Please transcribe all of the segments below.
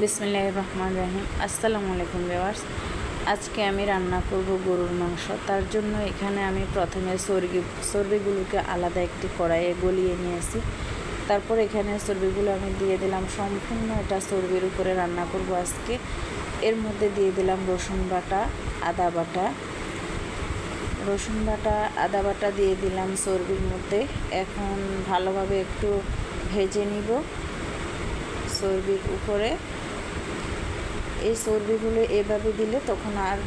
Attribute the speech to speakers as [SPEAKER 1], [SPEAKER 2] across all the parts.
[SPEAKER 1] বিসমিল্লাহির রহমানির রহিম। আসসালামু আলাইকুম ভিউয়ার্স। আজকে আমি রান্না করব গরুর মাংস। তার জন্য এখানে আমি প্রথমে চর্বিগুলোকে আলাদা একটি কড়াইয়ে গলিয়ে নিয়েছি। তারপর এখানে চর্বিগুলো আমি দিয়ে দিলাম। সম্পূর্ণ এটা চর্বির উপরে রান্না করব আজকে। এর মধ্যে দিয়ে দিলাম রসুন বাটা, আদা বাটা, আদা বাটা দিয়ে দিলাম চর্বির মধ্যে। এখন ভালোভাবে একটু ভেজে নিব চর্বির উপরে। এই চর্বিগুলো এভাবে দিলে তখন আর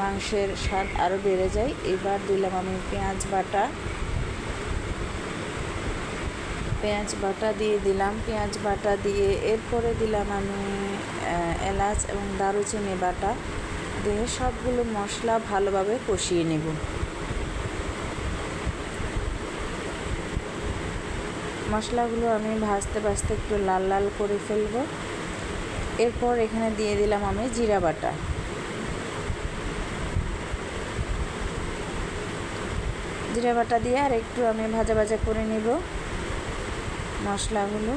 [SPEAKER 1] মাংসের স্বাদ আরও বেড়ে যায়। এবার দিলাম আমি পেঁয়াজ বাটা দিয়ে দিলাম। পেঁয়াজ বাটা দিয়ে এরপরে দিলাম আমি এলাচ এবং দারুচিনি বাটা দিয়ে সবগুলো মশলা ভালোভাবে কষিয়ে নেব। মশলাগুলো আমি ভাজতে একটু লাল লাল করে ফেলব। এরপর এখানে দিয়ে দিলাম আমি জিরা বাটা। দিয়ে আর একটু আমি ভাজা করে নেব মশলাগুলো।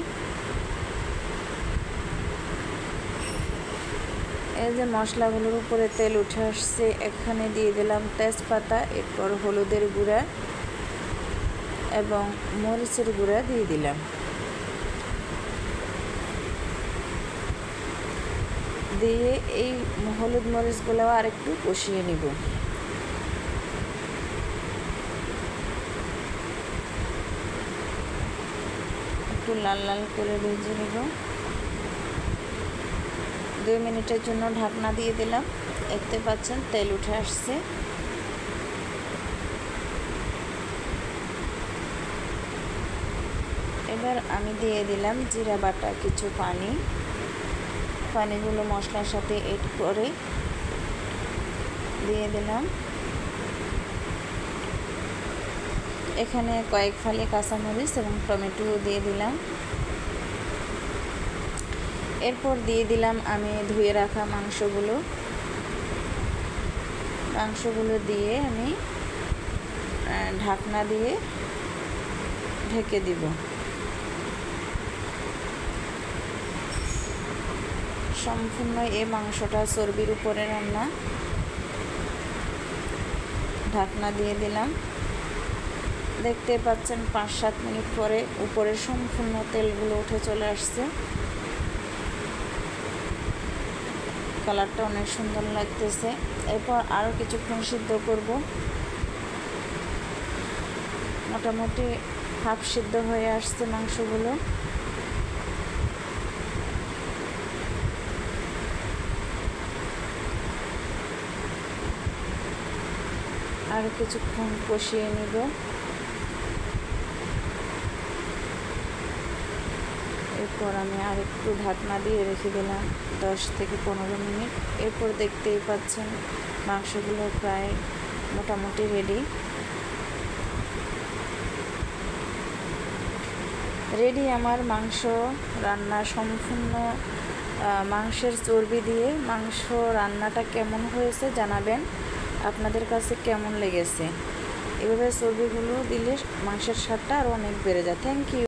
[SPEAKER 1] এই যে মশলাগুলোর উপরে তেল উঠে আসছে, এখানে দিয়ে দিলাম তেজপাতা, এরপর হলুদের গুঁড়া এবং মরিচের গুঁড়া দিয়ে দিলাম। দিয়ে এই হলুদ মরিচগুলো আর একটু কষিয়ে নিব। একটু লাল লাল করে ভেজে নিব। 2 মিনিটের জন্য ঢাকনা দিয়ে দিলাম। দেখতে পাচ্ছেন তেল উঠে আসছে। এবার আমি দিয়ে দিলাম জিরা বাটা কিছু পানিগুলো মশলার সাথে এড করে দিয়ে দিলাম। এখানে কয়েক ফালি কাঁচামরিচ এবং টমেটো দিয়ে দিলাম। এরপর দিয়ে দিলাম আমি ধুয়ে রাখা মাংসগুলো দিয়ে আমি ঢাকনা দিয়ে ঢেকে দিব। সম্পূর্ণ এই মাংসটা চর্বির উপরে রান্না। ঢাকনা দিয়ে দিলাম। দেখতে পাচ্ছেন 5-7 মিনিট পরে উপরে সম্পূর্ণ তেলগুলো উঠে চলে আসছে। কালারটা অনেক সুন্দর লাগতেছে। এরপর আরও কিছুক্ষণ সিদ্ধ করব। মোটামুটি হাফ সিদ্ধ হয়ে আসছে মাংসগুলো। আর কিছুক্ষণ কষিয়ে নিব। এরপর আমি আর একটু ঢাকনা দিয়ে রেখে দিলাম 10 থেকে 15 মিনিট। এরপর দেখতেই পাচ্ছেন মাংসগুলো প্রায় মোটামুটি রেডি আমার মাংস রান্না সম্পূর্ণ। মাংসের চর্বি দিয়ে মাংস রান্নাটা কেমন হয়েছে জানাবেন, আপনাদের কাছে কেমন লেগেছে। এভাবে চর্বিগুলো দিলে মাংসের স্বাদটা আরও অনেক বেড়ে যায়। Thank you.